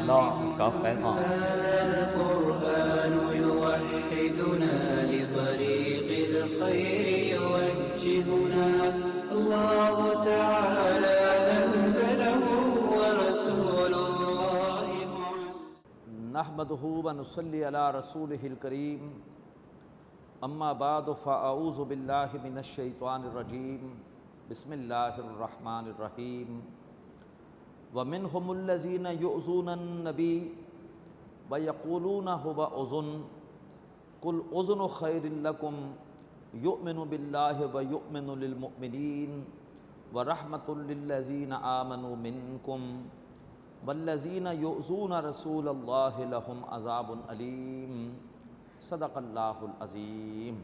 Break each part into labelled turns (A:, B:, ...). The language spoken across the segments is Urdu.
A: اللہ کا پیغام۔
B: هذا القرآن يوحدنا لطريق الخير يوجهنا الله تعالى أنزله ورسول الله
C: نحمده ونصلي على رسوله الكريم اما بعد فاعوذ باللہ من الشیطان الرجیم بسم اللہ الرحمن الرحیم ومنهم الذين يؤذون النبي ويقولون هو أذن قل أذن خير لكم يؤمن بالله ويؤمن للمؤمنين ورحمة للذين آمنوا منكم والذين يؤذون رسول الله لهم عذاب أليم صدق اللہ العظیم۔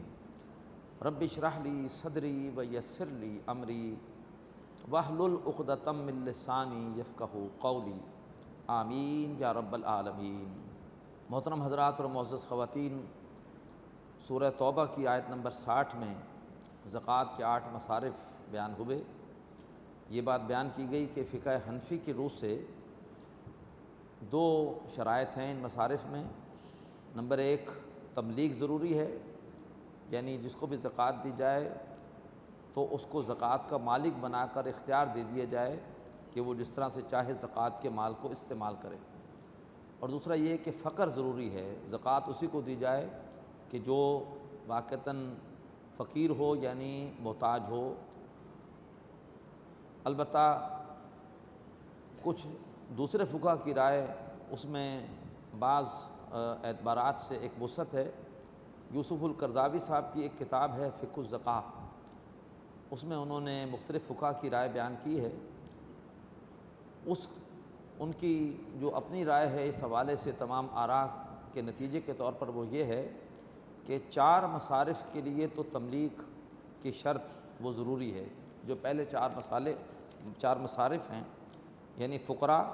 C: رب اشرح لی صدری ویسر لی امری واحلل عقدۃ من لسانی یفقہوا قولی، آمین یا رب العالمین۔ محترم حضرات اور معزز خواتین، سورہ توبہ کی آیت نمبر 60 میں زکوٰۃ کے 8 مصارف بیان ہوئے۔ یہ بات بیان کی گئی کہ فقہ حنفی کی روح سے 2 شرائط ہیں ان مصارف میں۔ نمبر 1، تبلیغ ضروری ہے، یعنی جس کو بھی زکوٰۃ دی جائے تو اس کو زکوٰۃ کا مالک بنا کر اختیار دے دیا جائے کہ وہ جس طرح سے چاہے زکوٰۃ کے مال کو استعمال کرے۔ اور دوسرا یہ کہ فقر ضروری ہے، زکوٰۃ اسی کو دی جائے کہ جو واقعتاً فقیر ہو، یعنی محتاج ہو۔ البتہ کچھ دوسرے فقہا کی رائے اس میں بعض اعتبارات سے ایک وسعت ہے۔ یوسف القرضاوی صاحب کی ایک کتاب ہے فقہ الزکوٰۃ، اس میں انہوں نے مختلف فقہا کی رائے بیان کی ہے۔ ان کی جو اپنی رائے ہے اس حوالے سے تمام آراء کے نتیجے کے طور پر وہ یہ ہے کہ 4 مصارف کے لیے تو تملیغ کی شرط وہ ضروری ہے۔ جو پہلے 4 مصارف ہیں، یعنی فقراء،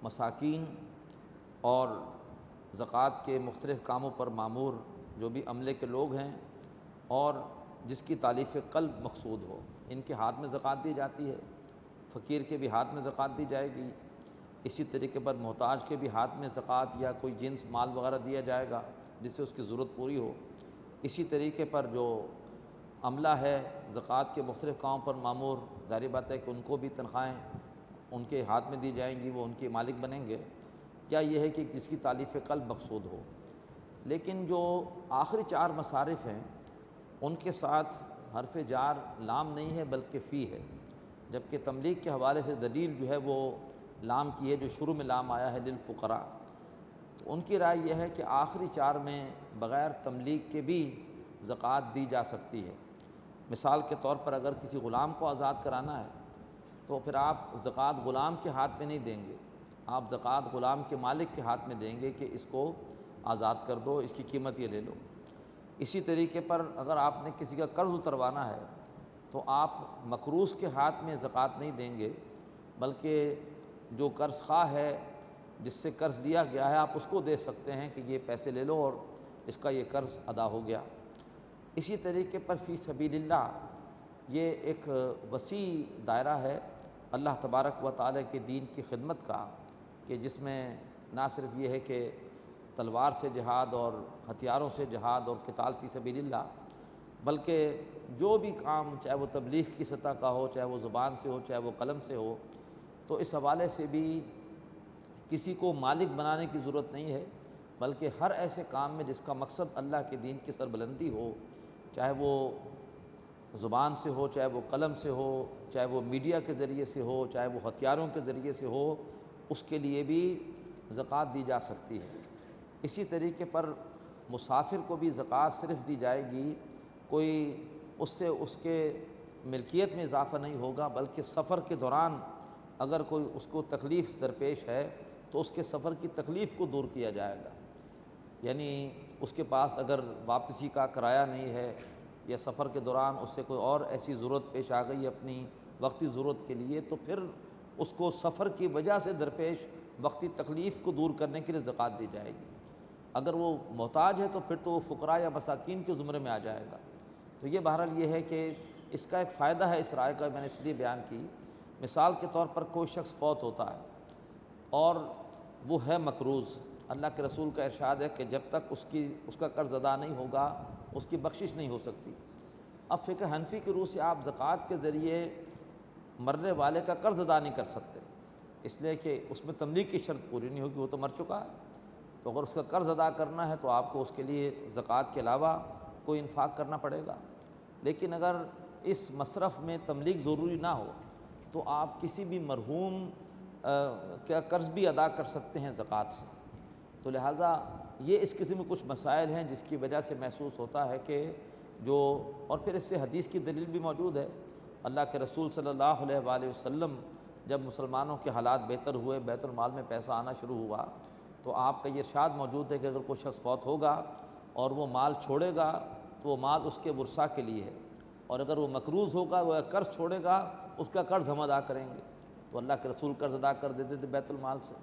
C: مساکین اور زکوٰۃ کے مختلف کاموں پر معمور جو بھی عملے کے لوگ ہیں، اور جس کی تالیف قلب مقصود ہو، ان کے ہاتھ میں زکوٰۃ دی جاتی ہے۔ فقیر کے بھی ہاتھ میں زکوٰۃ دی جائے گی، اسی طریقے پر محتاج کے بھی ہاتھ میں زکوٰۃ یا کوئی جنس مال وغیرہ دیا جائے گا جس سے اس کی ضرورت پوری ہو۔ اسی طریقے پر جو عملہ ہے زکوٰۃ کے مختلف کاموں پر معمور، ظاہر بات ہے کہ ان کو بھی تنخواہیں ان کے ہاتھ میں دی جائیں گی، وہ ان کے مالک بنیں گے۔ یا یہ ہے کہ جس کی تالیف قلب مقصود ہو۔ لیکن جو آخری 4 مصارف ہیں ان کے ساتھ حرف جار لام نہیں ہے بلکہ فی ہے، جبکہ تملیغ کے حوالے سے دلیل جو ہے وہ لام کی ہے، جو شروع میں لام آیا ہے للفقراء۔ تو ان کی رائے یہ ہے کہ آخری 4 میں بغیر تملیغ کے بھی زکوٰۃ دی جا سکتی ہے۔ مثال کے طور پر اگر کسی غلام کو آزاد کرانا ہے تو پھر آپ زکوٰۃ غلام کے ہاتھ میں نہیں دیں گے، آپ زکوٰۃ غلام کے مالک کے ہاتھ میں دیں گے کہ اس کو آزاد کر دو، اس کی قیمت یہ لے لو۔ اسی طریقے پر اگر آپ نے کسی کا قرض اتروانا ہے تو آپ مقروض کے ہاتھ میں زکوٰۃ نہیں دیں گے، بلکہ جو قرض خواہ ہے جس سے قرض لیا گیا ہے آپ اس کو دے سکتے ہیں کہ یہ پیسے لے لو اور اس کا یہ قرض ادا ہو گیا۔ اسی طریقے پر فی سبیل اللہ یہ ایک وسیع دائرہ ہے اللہ تبارک و تعالی کے دین کی خدمت کا، کہ جس میں نہ صرف یہ ہے کہ تلوار سے جہاد اور ہتھیاروں سے جہاد اور قتال فی سبیل اللہ، بلکہ جو بھی کام چاہے وہ تبلیغ کی سطح کا ہو، چاہے وہ زبان سے ہو، چاہے وہ قلم سے ہو، تو اس حوالے سے بھی کسی کو مالک بنانے کی ضرورت نہیں ہے، بلکہ ہر ایسے کام میں جس کا مقصد اللہ کے دین کی سربلندی ہو، چاہے وہ زبان سے ہو، چاہے وہ قلم سے ہو، چاہے وہ میڈیا کے ذریعے سے ہو، چاہے وہ ہتھیاروں کے ذریعے سے ہو، اس کے لیے بھی زکوٰۃ دی جا سکتی ہے۔ اسی طریقے پر مسافر کو بھی زکوٰۃ صرف دی جائے گی، کوئی اس سے اس کے ملکیت میں اضافہ نہیں ہوگا، بلکہ سفر کے دوران اگر کوئی اس کو تکلیف درپیش ہے تو اس کے سفر کی تکلیف کو دور کیا جائے گا۔ یعنی اس کے پاس اگر واپسی کا کرایہ نہیں ہے یا سفر کے دوران اس سے کوئی اور ایسی ضرورت پیش آ گئی اپنی وقتی ضرورت کے لیے، تو پھر اس کو سفر کی وجہ سے درپیش وقتی تکلیف کو دور کرنے کے لیے زکوٰۃ دی جائے گی۔ اگر وہ محتاج ہے تو پھر تو وہ فقراء یا مساکین کے زمرے میں آ جائے گا۔ تو یہ بہرحال یہ ہے کہ اس کا ایک فائدہ ہے اس رائے کا، میں نے اس لیے بیان کی۔ مثال کے طور پر کوئی شخص فوت ہوتا ہے اور وہ ہے مقروض۔ اللہ کے رسول کا ارشاد ہے کہ جب تک اس کا قرض ادا نہیں ہوگا اس کی بخشش نہیں ہو سکتی۔ اب فقہ حنفی کی روح سے آپ زکوٰۃ کے ذریعے مرنے والے کا قرض ادا نہیں کر سکتے، اس لیے کہ اس میں تملیک کی شرط پوری نہیں ہوگی، وہ تو مر چکا ہے۔ تو اگر اس کا قرض ادا کرنا ہے تو آپ کو اس کے لیے زکوٰۃ کے علاوہ کوئی انفاق کرنا پڑے گا۔ لیکن اگر اس مصرف میں تملیک ضروری نہ ہو تو آپ کسی بھی مرحوم کا قرض بھی ادا کر سکتے ہیں زکوٰۃ سے۔ تو لہٰذا یہ اس قسم کے کچھ مسائل ہیں جس کی وجہ سے محسوس ہوتا ہے کہ اور پھر اس سے حدیث کی دلیل بھی موجود ہے۔ اللہ کے رسول صلی اللہ علیہ وآلہ وسلم جب مسلمانوں کے حالات بہتر ہوئے، بیت المال میں پیسہ آنا شروع ہوا، تو آپ کا یہ ارشاد موجود ہے کہ اگر کوئی شخص فوت ہوگا اور وہ مال چھوڑے گا تو وہ مال اس کے ورثاء کے لیے ہے، اور اگر وہ مقروض ہوگا، وہ قرض چھوڑے گا، اس کا قرض ہم ادا کریں گے۔ تو اللہ کے رسول قرض ادا کر دیتے تھے بیت المال سے،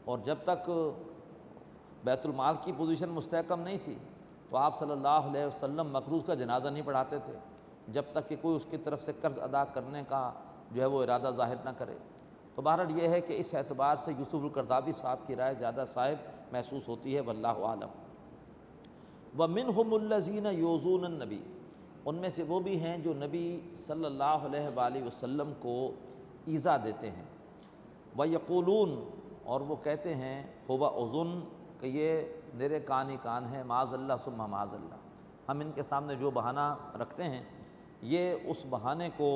C: اور جب تک بیت المال کی پوزیشن مستحکم نہیں تھی تو آپ صلی اللہ علیہ وسلم مقروض کا جنازہ نہیں پڑھاتے تھے جب تک کہ کوئی اس کی طرف سے قرض ادا کرنے کا جو ہے وہ ارادہ ظاہر نہ کرے۔ تو بہرحال یہ ہے کہ اس اعتبار سے یوسف القرضاوی صاحب کی رائے زیادہ صائب محسوس ہوتی ہے، واللہ عالم۔ وَمِنْهُمُ الَّذِينَ يُؤْذُونَ النَّبِيَّ، ان میں سے وہ بھی ہیں جو نبی صلی اللہ علیہ وآلہ وسلم کو ایذا دیتے ہیں۔ وَيَقُولُونَ، اور وہ کہتے ہیں، هُوَ أُذُنٌ، کہ یہ میرے کان ہی کان ہیں، معاذ اللہ ثم معاذ اللہ۔ ہم ان کے سامنے جو بہانہ رکھتے ہیں یہ اس بہانے کو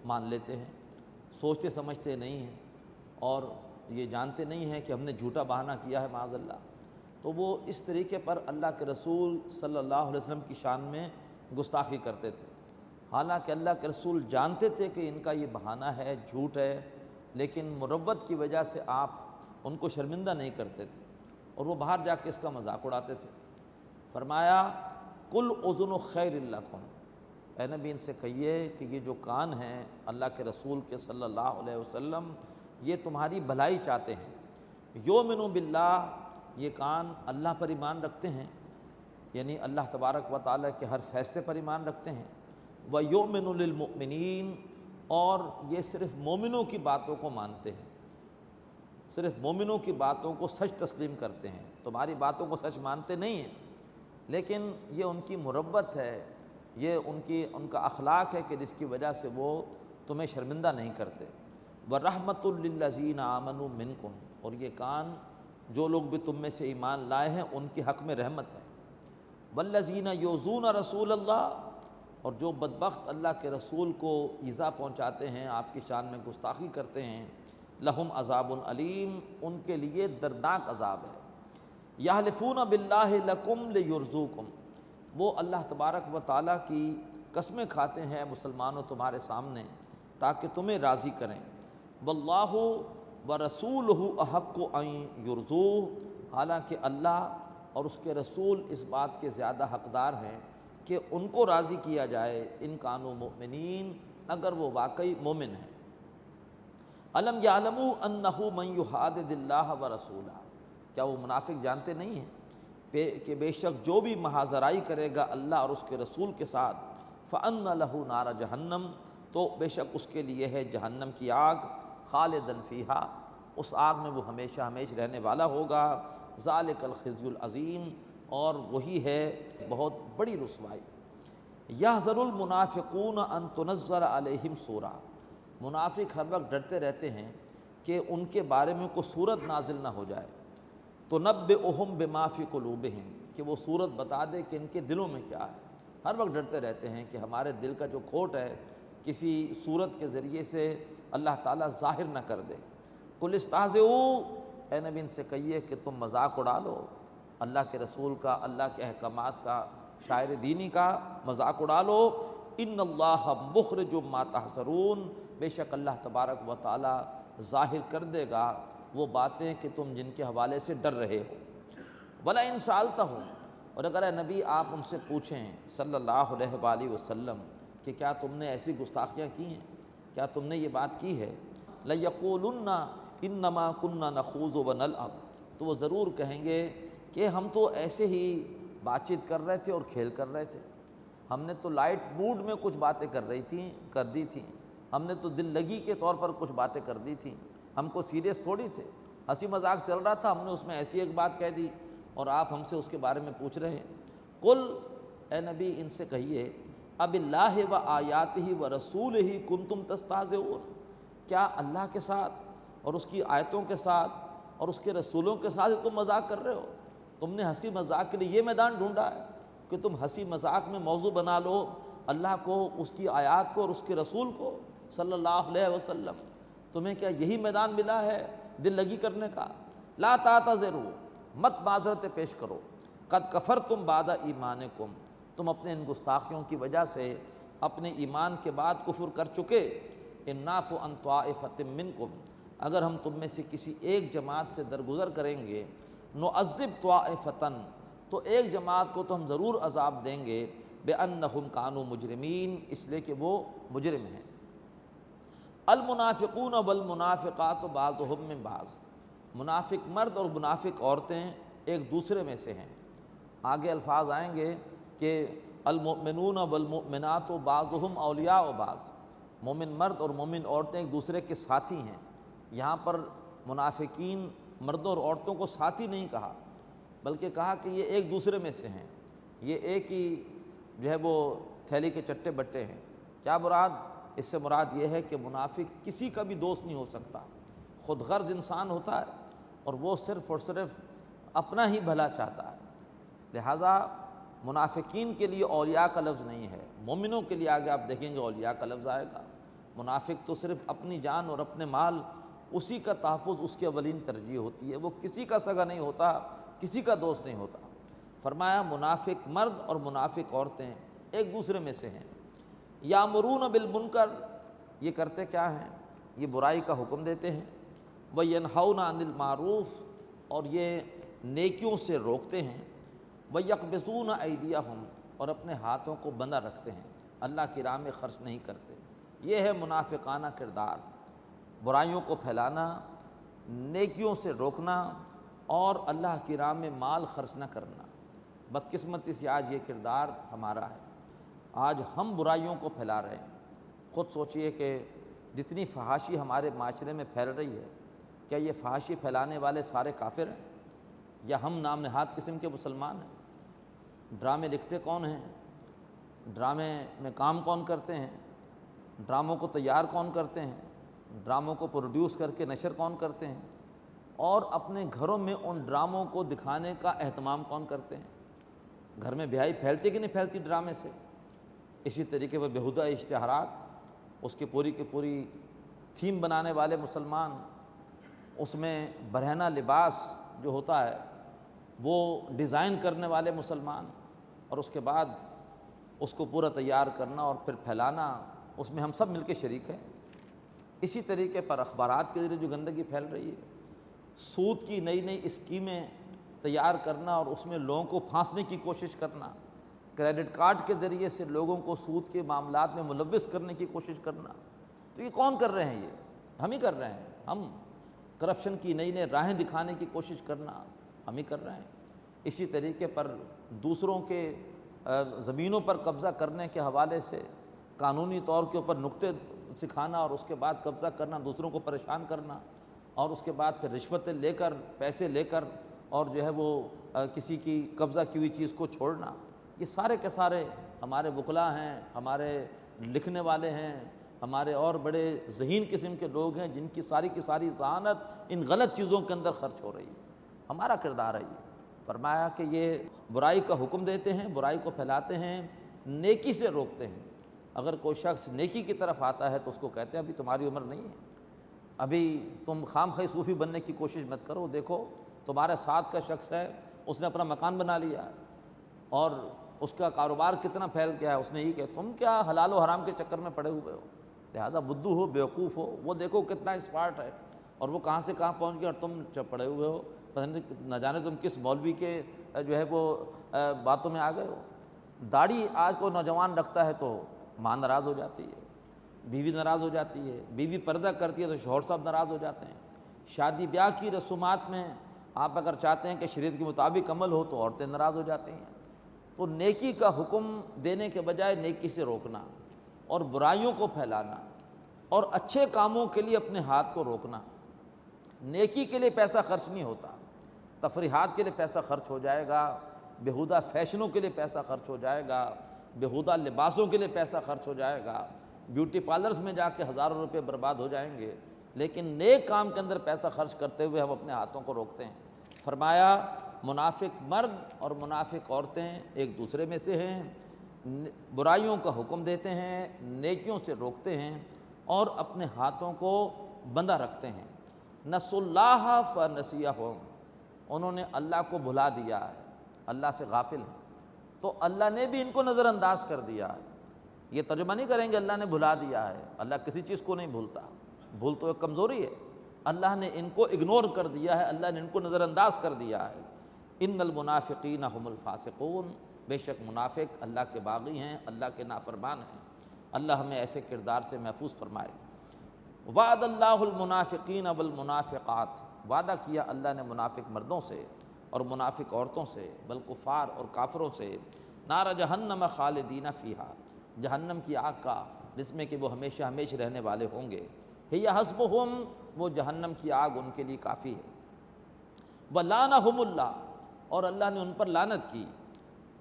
C: مان لیتے ہیں، سوچتے سمجھتے نہیں ہیں اور یہ جانتے نہیں ہیں کہ ہم نے جھوٹا بہانہ کیا ہے معاذ اللہ۔ تو وہ اس طریقے پر اللہ کے رسول صلی اللہ علیہ وسلم کی شان میں گستاخی کرتے تھے، حالانکہ اللہ کے رسول جانتے تھے کہ ان کا یہ بہانہ ہے، جھوٹ ہے، لیکن مروت کی وجہ سے آپ ان کو شرمندہ نہیں کرتے تھے اور وہ باہر جا کے اس کا مذاق اڑاتے تھے۔ فرمایا کل اذن خیر لکم، اے نبی ان سے کہیے کہ یہ جو کان ہیں اللہ کے رسول کے صلی اللہ علیہ وسلم، یہ تمہاری بھلائی چاہتے ہیں۔ یؤمنون باللہ، یہ کان اللہ پر ایمان رکھتے ہیں، یعنی اللہ تبارک و تعالیٰ کے ہر فیصلے پر ایمان رکھتے ہیں۔ وَيُؤْمِنُ لِلْمُؤْمِنِينَ، اور یہ صرف مومنوں کی باتوں کو مانتے ہیں، صرف مومنوں کی باتوں کو سچ تسلیم کرتے ہیں، تمہاری باتوں کو سچ مانتے نہیں ہیں، لیکن یہ ان کی مروت ہے، یہ ان کا اخلاق ہے کہ جس کی وجہ سے وہ تمہیں شرمندہ نہیں کرتے۔ وَرَحْمَةٌ لِّلَّذِينَ آمَنُوا مِنْكُمْ، اور یہ کان جو لوگ بھی تم میں سے ایمان لائے ہیں ان کے حق میں رحمت ہے۔ وَالَّذِينَ يُؤْذُونَ رَسُولَ اللَّهِ، اور جو بدبخت اللہ کے رسول کو ایذا پہنچاتے ہیں، آپ کی شان میں گستاخی کرتے ہیں، لہم عذاب علیم، ان کے لیے دردناک عذاب ہے۔ یحلفون باللہ لکم لیرضوکم، وہ اللہ تبارک و تعالیٰ کی قسمیں کھاتے ہیں مسلمانوں تمہارے سامنے تاکہ تمہیں راضی کریں۔ واللہ ورسولہ احق ان یرضوہ، حالانکہ اللہ اور اس کے رسول اس بات کے زیادہ حقدار ہیں کہ ان کو راضی کیا جائے، ان کانوا مؤمنین، اگر وہ واقعی مومن ہیں۔ الم یعلموا انہ من یحادد اللہ ورسولہ، کیا وہ منافق جانتے نہیں ہیں کہ بے شک جو بھی محاذرائی کرے گا اللہ اور اس کے رسول کے ساتھ، فَأَنَّ لَهُ نَارَ جہنم، تو بے شک اس کے لیے ہے جہنم کی آگ، خالداً فیہا، اس آگ میں وہ ہمیشہ ہمیشہ رہنے والا ہوگا۔ ذالک الخزی العظیم، اور وہی ہے بہت بڑی رسوائی۔ یحذر المنافقون ان تنزل علیہم سورہ، منافق ہر وقت ڈرتے رہتے ہیں کہ ان کے بارے میں کوئی صورت نازل نہ ہو جائے، تنبئہم بما فی قلوبہم، کہ وہ صورت بتا دے کہ ان کے دلوں میں کیا ہے۔ ہر وقت ڈرتے رہتے ہیں کہ ہمارے دل کا جو کھوٹ ہے کسی صورت کے ذریعے سے اللہ تعالیٰ ظاہر نہ کر دے۔ قل استہزئوا، اے نبی ان سے کہیے کہ تم مذاق اڑا لو اللہ کے رسول کا، اللہ کے احکامات کا، شاعر دینی کا مذاق اڑا لو۔ ان اللہ مخرج ما تحذرون، بے شک اللہ تبارک و تعالیٰ ظاہر کر دے گا وہ باتیں کہ تم جن کے حوالے سے ڈر رہے ہو۔ وَلَئِن سَأَلْتَهُمْ، اور اگر اے نبی آپ ان سے پوچھیں صلی اللہ علیہ وآلہ وسلم کہ کیا تم نے ایسی گستاخیاں کی ہیں، کیا تم نے یہ بات کی ہے، لَيَقُولُنَّ إِنَّمَا كُنَّا نَخُوضُ وَنَلْعَبُ، تو وہ ضرور کہیں گے کہ ہم تو ایسے ہی بات چیت کر رہے تھے اور کھیل کر رہے تھے، ہم نے تو لائٹ موڈ میں کچھ باتیں کر دی تھیں، ہم نے تو دل لگی کے طور پر کچھ باتیں کر دی تھیں، ہم کو سیریس تھوڑی تھے۔ ہنسی مذاق چل رہا تھا، ہم نے اس میں ایسی ایک بات کہہ دی اور آپ ہم سے اس کے بارے میں پوچھ رہے ہیں۔ قل، اے نبی ان سے کہیے، اب اللہ و آیاتہ و رسولہ کنتم تستہزئون، کیا اللہ کے ساتھ اور اس کی آیتوں کے ساتھ اور اس کے رسولوں کے ساتھ تم مذاق کر رہے ہو؟ تم نے ہنسی مذاق کے لیے یہ میدان ڈھونڈا ہے کہ تم ہنسی مذاق میں موضوع بنا لو اللہ کو، اس کی آیات کو اور اس کے رسول کو صلی اللہ علیہ وسلم۔ تمہیں کیا یہی میدان ملا ہے دل لگی کرنے کا؟ لا تعتذروا، مت معذرت پیش کرو، قد کفرتم بعد ایمانکم، تم اپنے ان گستاخیوں کی وجہ سے اپنے ایمان کے بعد کفر کر چکے۔ ان نعفو عن طائفۃ منکم، اگر ہم تم میں سے کسی ایک جماعت سے درگزر کریں گے، نعذب طائفۃ، تو ایک جماعت کو تو ہم ضرور عذاب دیں گے، بأنہم کانوا مجرمین، اس لیے کہ وہ مجرم ہیں۔ المنافقون والمنافقات بعضهم من بعض، منافق مرد اور منافق عورتیں ایک دوسرے میں سے ہیں۔ آگے الفاظ آئیں گے کہ المؤمنون والمؤمنات بعضهم اولیاء بعض، مومن مرد اور مومن عورتیں ایک دوسرے کے ساتھی ہیں۔ یہاں پر منافقین مردوں اور عورتوں کو ساتھی نہیں کہا، بلکہ کہا کہ یہ ایک دوسرے میں سے ہیں، یہ ایک ہی جو ہے وہ تھیلی کے چٹے بٹے ہیں۔ کیا مراد؟ اس سے مراد یہ ہے کہ منافق کسی کا بھی دوست نہیں ہو سکتا، خود غرض انسان ہوتا ہے اور وہ صرف اور صرف اپنا ہی بھلا چاہتا ہے۔ لہٰذا منافقین کے لیے اولیاء کا لفظ نہیں ہے، مومنوں کے لیے آگے آپ دیکھیں گے اولیاء کا لفظ آئے گا۔ منافق تو صرف اپنی جان اور اپنے مال، اسی کا تحفظ اس کی اولین ترجیح ہوتی ہے، وہ کسی کا سگا نہیں ہوتا، کسی کا دوست نہیں ہوتا۔ فرمایا منافق مرد اور منافق عورتیں ایک دوسرے میں سے ہیں۔ یامرون بالمنکر، یہ کرتے کیا ہیں؟ یہ برائی کا حکم دیتے ہیں۔ وینہون عن المعروف، اور یہ نیکیوں سے روکتے ہیں۔ ویقبضون ایدیہم، اور اپنے ہاتھوں کو بندھا رکھتے ہیں، اللہ کی راہ میں خرچ نہیں کرتے۔ یہ ہے منافقانہ کردار، برائیوں کو پھیلانا، نیکیوں سے روکنا اور اللہ کی راہ میں مال خرچ نہ کرنا۔ بدقسمتی سے آج یہ کردار ہمارا ہے، آج ہم برائیوں کو پھیلا رہے ہیں۔ خود سوچئے کہ جتنی فحاشی ہمارے معاشرے میں پھیل رہی ہے، کیا یہ فحاشی پھیلانے والے سارے کافر ہیں یا ہم نام نہاد قسم کے مسلمان ہیں؟ ڈرامے لکھتے کون ہیں؟ ڈرامے میں کام کون کرتے ہیں؟ ڈراموں کو تیار کون کرتے ہیں؟ ڈراموں کو پروڈیوس کر کے نشر کون کرتے ہیں؟ اور اپنے گھروں میں ان ڈراموں کو دکھانے کا اہتمام کون کرتے ہیں؟ گھر میں بیائی پھیلتی کہ نہیں پھیلتی ڈرامے سے؟ اسی طریقے پر بیہودہ اشتہارات، اس کی پوری تھیم بنانے والے مسلمان، اس میں برہنہ لباس جو ہوتا ہے وہ ڈیزائن کرنے والے مسلمان، اور اس کے بعد اس کو پورا تیار کرنا اور پھر پھیلانا، اس میں ہم سب مل کے شریک ہیں۔ اسی طریقے پر اخبارات کے ذریعے جو گندگی پھیل رہی ہے، سود کی نئی اسکیمیں تیار کرنا اور اس میں لوگوں کو پھانسنے کی کوشش کرنا، کریڈٹ کارڈ کے ذریعے سے لوگوں کو سود کے معاملات میں ملوث کرنے کی کوشش کرنا، تو یہ کون کر رہے ہیں؟ یہ ہم ہی کر رہے ہیں۔ ہم کرپشن کی نئی راہیں دکھانے کی کوشش کرنا ہم ہی کر رہے ہیں۔ اسی طریقے پر دوسروں کے زمینوں پر قبضہ کرنے کے حوالے سے قانونی طور کے اوپر نقطے سکھانا اور اس کے بعد قبضہ کرنا، دوسروں کو پریشان کرنا، اور اس کے بعد پھر رشوتیں لے کر، پیسے لے کر، اور جو ہے وہ کسی کی قبضہ کی ہوئی چیز کو چھوڑنا، یہ سارے کے سارے ہمارے وکلاء ہیں، ہمارے لکھنے والے ہیں، ہمارے اور بڑے ذہین قسم کے لوگ ہیں جن کی ساری ذہانت ان غلط چیزوں کے اندر خرچ ہو رہی ہے۔ ہمارا کردار ہے یہ۔ فرمایا کہ یہ برائی کا حکم دیتے ہیں، برائی کو پھیلاتے ہیں، نیکی سے روکتے ہیں۔ اگر کوئی شخص نیکی کی طرف آتا ہے تو اس کو کہتے ہیں ابھی تمہاری عمر نہیں ہے، ابھی تم خواہ صوفی بننے کی کوشش مت کرو، دیکھو تمہارے ساتھ کا شخص ہے، اس نے اپنا مکان بنا لیا اور اس کا کاروبار کتنا پھیل گیا ہے، اس نے یہ کہ تم کیا حلال و حرام کے چکر میں پڑے ہوئے ہو، لہذا بدھو ہو، بیوقوف ہو، وہ دیکھو کتنا اسمارٹ ہے اور وہ کہاں سے کہاں پہنچ گیا اور تم پڑے ہوئے ہو، نہ جانے تم کس مولوی کے جو ہے وہ باتوں میں آ گئے ہو۔ داڑھی آج کوئی نوجوان رکھتا ہے تو ماں ناراض ہو جاتی ہے، بیوی ناراض ہو جاتی ہے، بیوی پردہ کرتی ہے تو شوہر صاحب ناراض ہو جاتے ہیں۔ شادی بیاہ کی رسومات میں آپ اگر چاہتے ہیں کہ شریعت کے مطابق عمل ہو تو عورتیں ناراض ہو جاتی ہیں۔ تو نیکی کا حکم دینے کے بجائے نیکی سے روکنا اور برائیوں کو پھیلانا اور اچھے کاموں کے لیے اپنے ہاتھ کو روکنا، نیکی کے لیے پیسہ خرچ نہیں ہوتا، تفریحات کے لیے پیسہ خرچ ہو جائے گا، بیہودہ فیشنوں کے لیے پیسہ خرچ ہو جائے گا، بیہودہ لباسوں کے لیے پیسہ خرچ ہو جائے گا، بیوٹی پارلرز میں جا کے ہزاروں روپے برباد ہو جائیں گے، لیکن نیک کام کے اندر پیسہ خرچ کرتے ہوئے ہم اپنے ہاتھوں کو روکتے ہیں۔ فرمایا منافق مرد اور منافق عورتیں ایک دوسرے میں سے ہیں، برائیوں کا حکم دیتے ہیں، نیکیوں سے روکتے ہیں اور اپنے ہاتھوں کو بندھا رکھتے ہیں۔ نسوا اللہ فنسیہم، انہوں نے اللہ کو بھلا دیا ہے، اللہ سے غافل ہیں، تو اللہ نے بھی ان کو نظر انداز کر دیا ہے۔ یہ ترجمہ نہیں کریں گے اللہ نے بھلا دیا ہے، اللہ کسی چیز کو نہیں بھولتا، بھول تو ایک کمزوری ہے، اللہ نے ان کو اگنور کر دیا ہے، اللہ نے ان کو نظر انداز کر دیا ہے۔ ان المنافقین هم الفاسقون، بے شک منافق اللہ کے باغی ہیں، اللہ کے نافرمان ہیں۔ اللہ ہمیں ایسے کردار سے محفوظ فرمائے۔ وعد اللہ المنافقین والمنافقات، وعدہ کیا اللہ نے منافق مردوں سے اور منافق عورتوں سے، بل کفار اور کافروں سے، نار جہنم خالدین فیہا، جہنم کی آگ کا جس میں کہ وہ ہمیشہ ہمیشہ رہنے والے ہوں گے۔ ہی حسبہم، وہ جہنم کی آگ ان کے لیے کافی ہے۔ ولعنہم اللہ، اور اللہ نے ان پر لعنت کی۔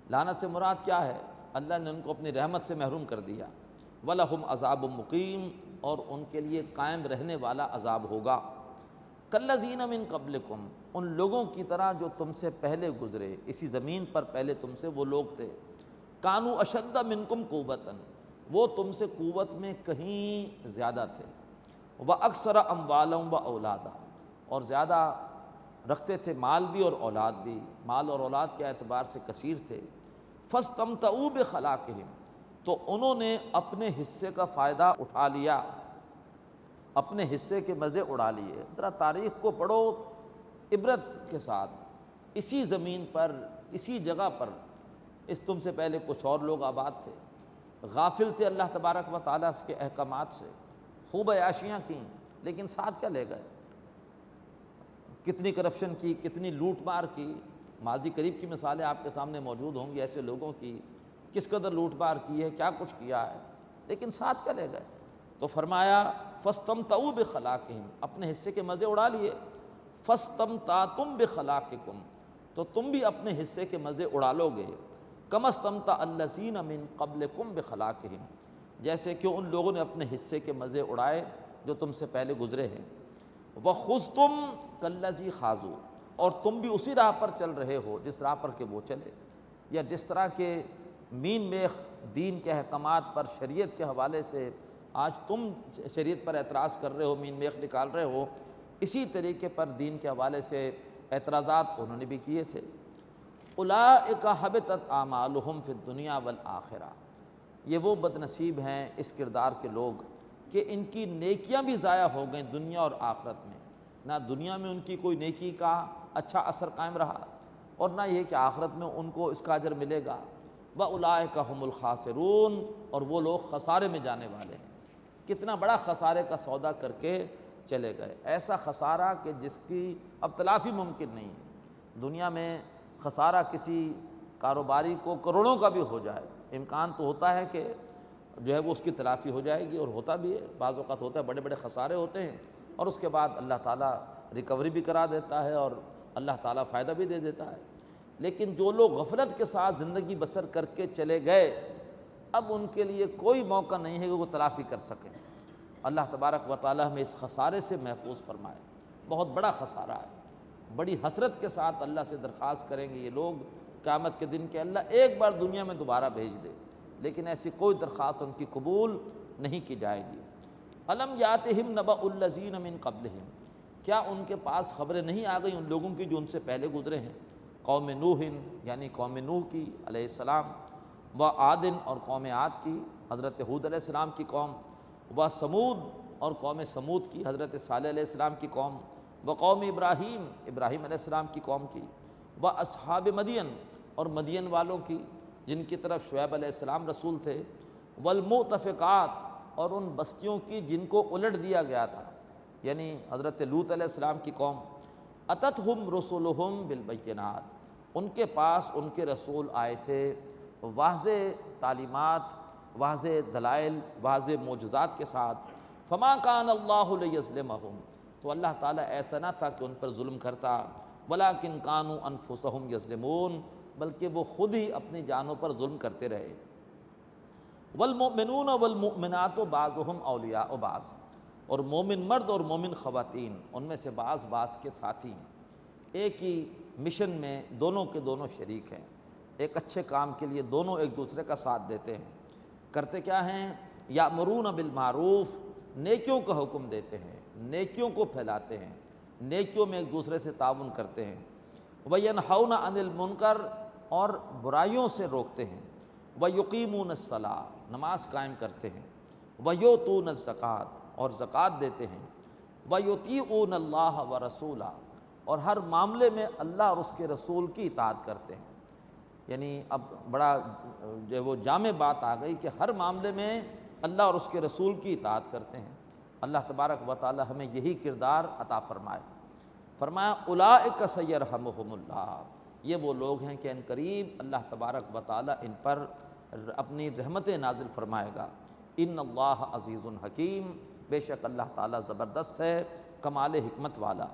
C: لعنت سے مراد کیا ہے؟ اللہ نے ان کو اپنی رحمت سے محروم کر دیا۔ وَلَهُمْ عَذَابٌ مُقِيمٌ، اور ان کے لیے قائم رہنے والا عذاب ہوگا۔ کالذین من قبلکم، ان لوگوں کی طرح جو تم سے پہلے گزرے، اسی زمین پر پہلے تم سے وہ لوگ تھے۔ کانوا اشد منکم قوۃ، وہ تم سے قوت میں کہیں زیادہ تھے۔ واکثر اموالا واولادا، اور زیادہ رکھتے تھے مال بھی اور اولاد بھی، مال اور اولاد کے اعتبار سے کثیر تھے۔ فاستمتعوا بخلاقہم، تو انہوں نے اپنے حصے کا فائدہ اٹھا لیا، اپنے حصے کے مزے اڑا لیے۔ ذرا تاریخ کو پڑھو عبرت کے ساتھ، اسی زمین پر، اسی جگہ پر تم سے پہلے کچھ اور لوگ آباد تھے، غافل تھے اللہ تبارک و تعالیٰ کے احکامات سے، خوب عیاشیاں کیں، لیکن ساتھ کیا لے گئے؟ کتنی کرپشن کی، کتنی لوٹ مار کی، ماضی قریب کی مثالیں آپ کے سامنے موجود ہوں گی ایسے لوگوں کی، کس قدر لوٹ مار کی ہے، کیا کچھ کیا ہے، لیکن ساتھ کیا لے گئے؟ تو فرمایا فاستمتعوا بخلاقہم، اپنے حصے کے مزے اڑا لیے۔ فاستمتعتم بخلاقکم، تو تم بھی اپنے حصے کے مزے اڑا لو گے۔ کما استمتع الذین من قبلکم بخلاقہم، جیسے کہ ان لوگوں نے اپنے حصے کے مزے اڑائے جو تم سے پہلے گزرے ہیں۔ وَخُذْتُمْ كَالَّذِي خَاضُوا، اور تم بھی اسی راہ پر چل رہے ہو جس راہ پر کہ وہ چلے، یا جس طرح کے مین میخ دین کے احکامات پر شریعت کے حوالے سے آج تم شریعت پر اعتراض کر رہے ہو، مین میخ نکال رہے ہو، اسی طریقے پر دین کے حوالے سے اعتراضات انہوں نے بھی کیے تھے۔ اولئک حبطت اعمالہم فی الدنیا والآخرہ، یہ وہ بد نصیب ہیں اس کردار کے لوگ کہ ان کی نیکیاں بھی ضائع ہو گئیں دنیا اور آخرت میں، نہ دنیا میں ان کی کوئی نیکی کا اچھا اثر قائم رہا اور نہ یہ کہ آخرت میں ان کو اس کا اجر ملے گا۔ وَأُولَئِكَ هُمُ الْخَاسِرُونَ، اور وہ لوگ خسارے میں جانے والے ہیں۔ کتنا بڑا خسارے کا سودا کر کے چلے گئے، ایسا خسارہ کہ جس کی اب تلافی ممکن نہیں ہے۔ دنیا میں خسارہ کسی کاروباری کو کروڑوں کا بھی ہو جائے، امکان تو ہوتا ہے کہ جو ہے وہ اس کی تلافی ہو جائے گی، اور ہوتا بھی ہے، بعض اوقات ہوتا ہے بڑے بڑے خسارے ہوتے ہیں اور اس کے بعد اللہ تعالیٰ ریکوری بھی کرا دیتا ہے اور اللہ تعالیٰ فائدہ بھی دے دیتا ہے۔ لیکن جو لوگ غفلت کے ساتھ زندگی بسر کر کے چلے گئے، اب ان کے لیے کوئی موقع نہیں ہے کہ وہ تلافی کر سکیں۔ اللہ تبارک و تعالیٰ ہمیں اس خسارے سے محفوظ فرمائے، بہت بڑا خسارہ ہے۔ بڑی حسرت کے ساتھ اللہ سے درخواست کریں گے یہ لوگ قیامت کے دن کہ اللہ ایک بار دنیا میں دوبارہ بھیج دے، لیکن ایسی کوئی درخواست ان کی قبول نہیں کی جائے گی۔ الم یاتہم نبأ الذین من قبلہم، کیا ان کے پاس خبریں نہیں آ گئی ان لوگوں کی جو ان سے پہلے گزرے ہیں؟ قوم نوح، یعنی قوم نوح کی علیہ السلام، و عاد، اور قوم عاد کی حضرت ہود علیہ السلام کی قوم، و سمود، اور قوم سمود کی حضرت صالح علیہ السلام کی قوم، و قوم ابراہیم، ابراہیم علیہ السلام کی قوم کی، و اصحاب مدین، اور مدین والوں کی جن کی طرف شعیب علیہ السلام رسول تھے، والمؤتفقات، اور ان بستیوں کی جن کو الٹ دیا گیا تھا، یعنی حضرت لوط علیہ السلام کی قوم۔ اتتہم رسولہم بالبینات، ان کے پاس ان کے رسول آئے تھے واضح تعلیمات، واضح دلائل، واضح معجزات کے ساتھ۔ فما کان اللہ لیظلمہم، تو اللہ تعالیٰ ایسا نہ تھا کہ ان پر ظلم کرتا، ولیکن کانوا انفسہم یظلمون، بلکہ وہ خود ہی اپنی جانوں پر ظلم کرتے رہے۔ والمؤمنون والمؤمنات بعضهم اولیاء بعض، اور مومن مرد اور مومن خواتین ان میں سے بعض بعض کے ساتھی ہیں، ایک ہی مشن میں دونوں کے دونوں شریک ہیں، ایک اچھے کام کے لیے دونوں ایک دوسرے کا ساتھ دیتے ہیں۔ کرتے کیا ہیں؟ یامرون بالمعروف، نیکیوں کا حکم دیتے ہیں، نیکیوں کو پھیلاتے ہیں، نیکیوں میں ایک دوسرے سے تعاون کرتے ہیں، وینہون عن المنکر، اور برائیوں سے روکتے ہیں، ویقیمون الصلاۃ، نماز قائم کرتے ہیں، ویؤتون الزکوٰۃ، اور زکوٰۃ دیتے ہیں، ویطیعون اللہ ورسولہ، اور ہر معاملے میں اللہ اور اس کے رسول کی اطاعت کرتے ہیں۔ یعنی اب بڑا جو ہے وہ جامع بات آ گئی کہ ہر معاملے میں اللہ اور اس کے رسول کی اطاعت کرتے ہیں۔ اللہ تبارک و تعالی ہمیں یہی کردار عطا فرمائے۔ فرمایا اولئک سیرحمہم اللہ، یہ وہ لوگ ہیں کہ ان قریب اللہ تبارک و تعالی ان پر اپنی رحمتیں نازل فرمائے گا۔ ان اللہ عزیز حکیم، بے شک اللہ تعالیٰ زبردست ہے، کمال حکمت والا۔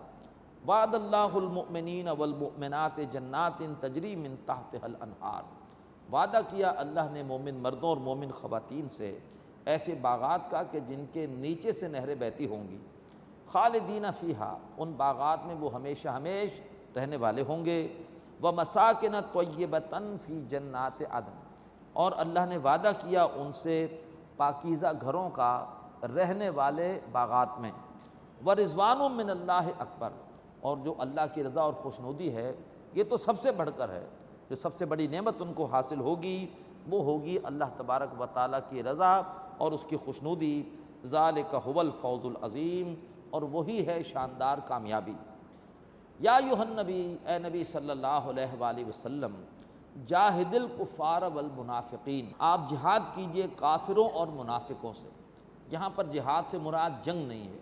C: وعد اللہ المؤمنین والمؤمنات جنات تجری من تحتها الانہار، وعدہ کیا اللہ نے مومن مردوں اور مومن خواتین سے ایسے باغات کا کہ جن کے نیچے سے نہریں بہتی ہوں گی، خالدین فیہا، ان باغات میں وہ ہمیشہ ہمیش رہنے والے ہوں گے، ومساکن طیبۃ فی جنات عدن، اور اللہ نے وعدہ کیا ان سے پاکیزہ گھروں کا رہنے والے باغات میں، ورضوان من اللہ اکبر، اور جو اللہ کی رضا اور خوشنودی ہے یہ تو سب سے بڑھ کر ہے، جو سب سے بڑی نعمت ان کو حاصل ہوگی وہ ہوگی اللہ تبارک و تعالیٰ کی رضا اور اس کی خوشنودی، ذالک هو الفوز العظیم، اور وہی ہے شاندار کامیابی۔ یا ایھا النبی، اے نبی صلی اللہ علیہ وآلہ وسلم، جاہد الکفار والمنافقین، آپ جہاد کیجئے کافروں اور منافقوں سے۔ یہاں پر جہاد سے مراد جنگ نہیں ہے،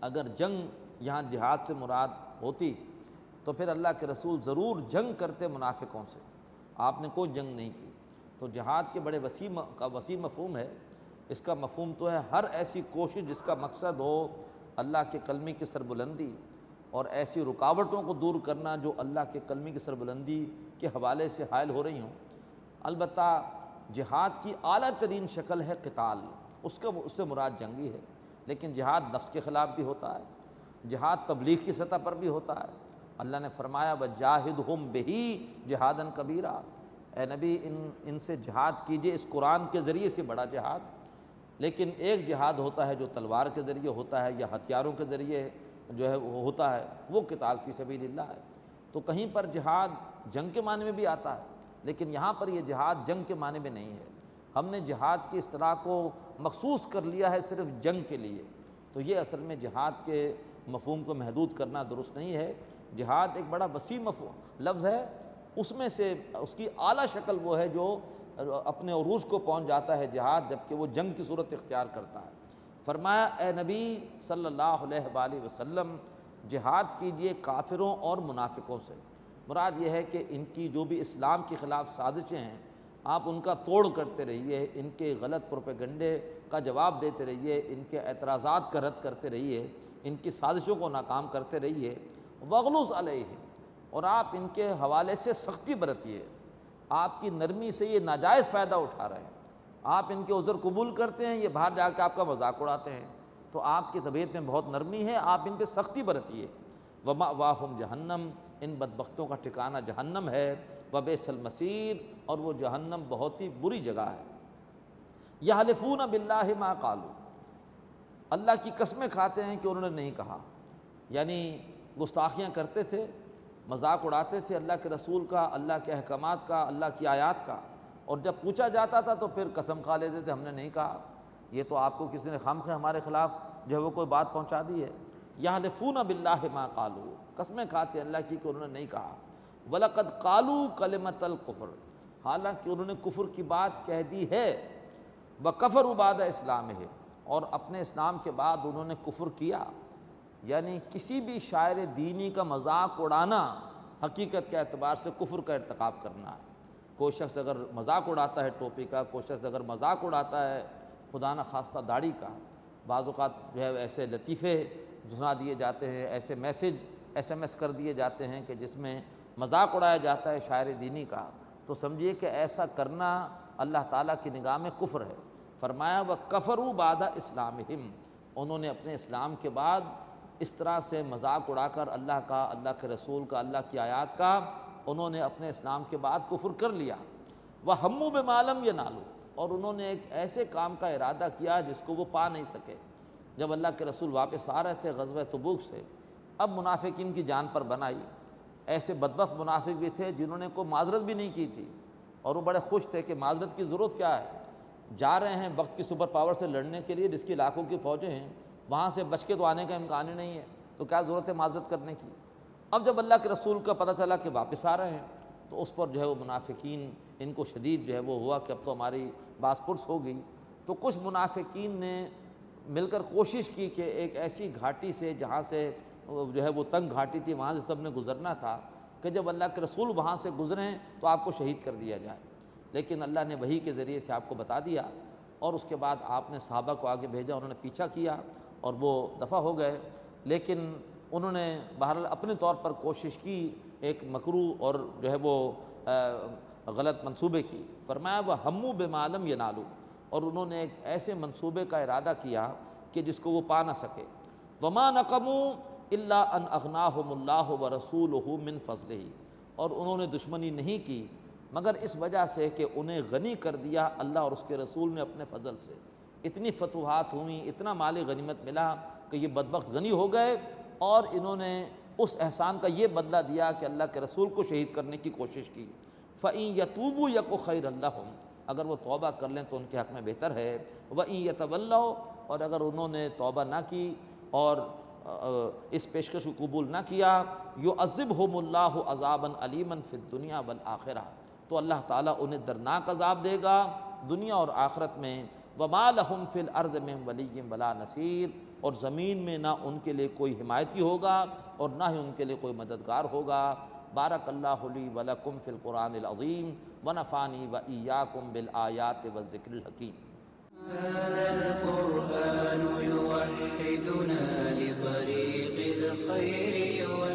C: اگر جنگ یہاں جہاد سے مراد ہوتی تو پھر اللہ کے رسول ضرور جنگ کرتے منافقوں سے، آپ نے کوئی جنگ نہیں کی۔ تو جہاد کے بڑے وسیع مفہوم ہے، اس کا مفہوم تو ہے ہر ایسی کوشش جس کا مقصد ہو اللہ کے کلمے کی سربلندی، اور ایسی رکاوٹوں کو دور کرنا جو اللہ کے کلمے کی سربلندی کے حوالے سے حائل ہو رہی ہوں۔ البتہ جہاد کی اعلیٰ ترین شکل ہے قتال، اس سے مراد جنگی ہے، لیکن جہاد نفس کے خلاف بھی ہوتا ہے، جہاد تبلیغ کی سطح پر بھی ہوتا ہے۔ اللہ نے فرمایا وجاہدہم بہ جہادا کبیرا، اے نبی ان سے جہاد کیجئے، اس قرآن کے ذریعے سے بڑا جہاد۔ لیکن ایک جہاد ہوتا ہے جو تلوار کے ذریعے ہوتا ہے یا ہتھیاروں کے ذریعے جو ہے وہ ہوتا ہے، وہ قتال فی سبیل اللہ ہے۔ تو کہیں پر جہاد جنگ کے معنی میں بھی آتا ہے، لیکن یہاں پر یہ جہاد جنگ کے معنی میں نہیں ہے۔ ہم نے جہاد کی اصطلاح کو مخصوص کر لیا ہے صرف جنگ کے لیے، تو یہ اصل میں جہاد کے مفہوم کو محدود کرنا درست نہیں ہے۔ جہاد ایک بڑا وسیع لفظ ہے، اس میں سے اس کی اعلیٰ شکل وہ ہے جو اپنے عروج کو پہنچ جاتا ہے جہاد، جبکہ وہ جنگ کی صورت اختیار کرتا ہے۔ فرمایا اے نبی صلی اللہ علیہ وآلہ وسلم، جہاد کیجئے کافروں اور منافقوں سے۔ مراد یہ ہے کہ ان کی جو بھی اسلام کے خلاف سازشیں ہیں آپ ان کا توڑ کرتے رہیے، ان کے غلط پروپیگنڈے کا جواب دیتے رہیے، ان کے اعتراضات کا رد کرتے رہیے، ان کی سازشوں کو ناکام کرتے رہیے۔ وغلظ علیہم، اور آپ ان کے حوالے سے سختی برتیے، آپ کی نرمی سے یہ ناجائز فائدہ اٹھا رہے ہیں، آپ ان کے عذر قبول کرتے ہیں، یہ باہر جا کے آپ کا مذاق اڑاتے ہیں، تو آپ کی طبیعت میں بہت نرمی ہے، آپ ان پہ سختی برتیے۔ ومأواہم جہنم، ان بدبختوں کا ٹھکانہ جہنم ہے، وبئس المصیر، اور وہ جہنم بہت ہی بری جگہ ہے۔ یحلفون باللہ ما قالوا، اللہ کی قسمیں کھاتے ہیں کہ انہوں نے نہیں کہا، یعنی گستاخیاں کرتے تھے، مذاق اڑاتے تھے اللہ کے رسول کا، اللہ کے احکامات کا، اللہ کی آیات کا، اور جب پوچھا جاتا تھا تو پھر قسم کھا لیتے تھے ہم نے نہیں کہا۔ یہ تو آپ کو کسی نے خامخواہ ہمارے خلاف جو ہے وہ کوئی بات پہنچا دی ہے۔ یحلفون باللہ ما قالوا، قسمیں کھاتے اللہ کی کہ انہوں نے نہیں کہا۔ وَلَقَدْ قَالُوا كَلِمَةَ الْكُفْرِ، حالانکہ انہوں نے کفر کی بات کہہ دی ہے، وَكَفَرُوا بَعْدَ اسلامہ، اور اپنے اسلام کے بعد انہوں نے کفر کیا۔ یعنی کسی بھی شاعر دینی کا مذاق اڑانا حقیقت کے اعتبار سے کفر کا ارتکاب کرنا ہے۔ کوئی شخص اگر مذاق اڑاتا ہے ٹوپی کا، کوئی شخص اگر مذاق اڑاتا ہے خدا نخواستہ داڑھی کا، بعض اوقات جو ہے ایسے لطیفے سنا دیے جاتے ہیں، ایسے میسیج SMS کر دیے جاتے ہیں کہ جس میں مذاق اڑایا جاتا ہے شاعر دینی کا، تو سمجھیے کہ ایسا کرنا اللہ تعالیٰ کی نگاہ میں کفر ہے۔ فرمایا وَكَفَرُوا بَعْدَ إِسْلَامِهِمْ، انہوں نے اپنے اسلام کے بعد اس طرح سے مذاق اڑا کر اللہ کا، اللہ کے رسول کا، اللہ کی آیات کا انہوں نے اپنے اسلام کے بعد کفر کر لیا۔ وَهَمُّوا بِمَا لَمْ يَنَالُوا، اور انہوں نے ایک ایسے کام کا ارادہ کیا جس کو وہ پا نہیں سکے۔ جب اللہ کے رسول واپس آ رہے تھے غزوہ تبوک سے، اب منافقین کی جان پر بنائی۔ ایسے بدبخت منافق بھی تھے جنہوں نے کوئی معذرت بھی نہیں کی تھی، اور وہ بڑے خوش تھے کہ معذرت کی ضرورت کیا ہے، جا رہے ہیں وقت کی سپر پاور سے لڑنے کے لیے جس کی لاکھوں کی فوجیں ہیں، وہاں سے بچ کے تو آنے کا امکان ہی نہیں ہے، تو کیا ضرورت ہے معذرت کرنے کی۔ اب جب اللہ کے رسول کا پتہ چلا کہ واپس آ رہے ہیں، تو اس پر جو ہے وہ منافقین ان کو شدید جو ہے وہ ہوا کہ اب تو ہماری باس پرس ہو گئی۔ تو کچھ منافقین نے مل کر کوشش کی کہ ایک ایسی گھاٹی سے جہاں سے جو ہے وہ تنگ گھاٹی تھی، وہاں سے سب نے گزرنا تھا کہ جب اللہ کے رسول وہاں سے گزریں تو آپ کو شہید کر دیا جائے، لیکن اللہ نے وحی کے ذریعے سے آپ کو بتا دیا، اور اس کے بعد آپ نے صحابہ کو آگے بھیجا، انہوں نے پیچھا کیا اور وہ دفع ہو گئے۔ لیکن انہوں نے بہرحال اپنے طور پر کوشش کی، ایک مکروہ اور جو ہے وہ غلط منصوبے کی۔ فرمایا وَهَمُّوا بِمَا لَمْ يَنَالُوا، اور انہوں نے ایک ایسے منصوبے کا ارادہ کیا کہ جس کو وہ پا نہ سکے۔ وَمَا نَقَمُوا إِلَّا أَنْ أَغْنَاهُمُ اللَّهُ وَرَسُولُهُ مِنْ فَضْلِهِ، اور انہوں نے دشمنی نہیں کی مگر اس وجہ سے کہ انہیں غنی کر دیا اللہ اور اس کے رسول نے اپنے فضل سے۔ اتنی فتوحات ہوئیں، اتنا مال غنیمت ملا کہ یہ بدبخت غنی ہو گئے، اور انہوں نے اس احسان کا یہ بدلہ دیا کہ اللہ کے رسول کو شہید کرنے کی کوشش کی۔ فَإِن يَتُوبُوا يَكُ خَيْرًا لَّهُمْ، اگر وہ توبہ کر لیں تو ان کے حق میں بہتر ہے۔ وَإِن يَتَوَلَّوْا، اور اگر انہوں نے توبہ نہ کی اور اس پیشکش کو قبول نہ کیا، يُعَذِّبْهُمُ اللَّهُ عَذَابًا عَلِيمًا فِي الدُّنْيَا وَالْآخِرَةِ، تو اللہ تعالیٰ انہیں درناک عذاب دے گا دنیا اور آخرت میں۔ وَمَا لَهُمْ فِي الْأَرْضِ مِن وَلِيٍّ وَلَا نَصِيرٍ، اور زمین میں نہ ان کے لیے کوئی حمایتی ہوگا اور نہ ہی ان کے لیے کوئی مددگار ہوگا۔ بارک اللہ لی ولکم فی القرآن العظیم ونفعنی وإیاکم بالآیات والذکر الحکیم۔
B: هذا القرآن يوحدنا لطريق الخير